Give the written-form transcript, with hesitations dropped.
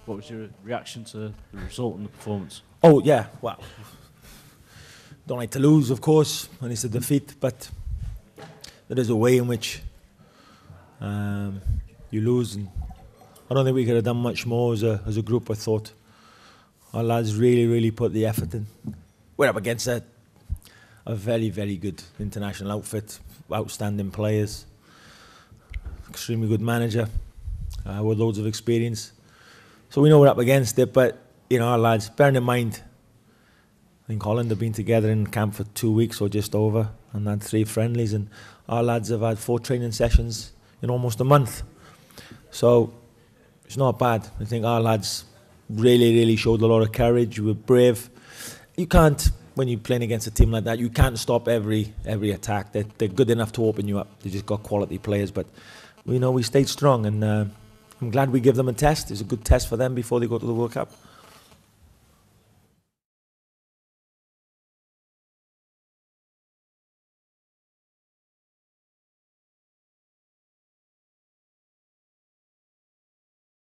What was your reaction to the result and the performance? Oh yeah, well, don't like to lose, of course, when it's a defeat, but there is a way in which you lose, and I don't think we could have done much more as a group. I thought our lads really put the effort in. We're up against a very good international outfit, outstanding players, extremely good manager with loads of experience. So we know we're up against it, but you know, our lads, bearing in mind, I think Holland have been together in camp for 2 weeks or just over and had 3 friendlies, and our lads have had 4 training sessions in almost a month. So it's not bad. I think our lads really showed a lot of courage. We were brave. You can't, when you're playing against a team like that, you can't stop every attack. They're good enough to open you up. They just got quality players, but we know we stayed strong, and I'm glad we give them a test. It's a good test for them before they go to the World Cup.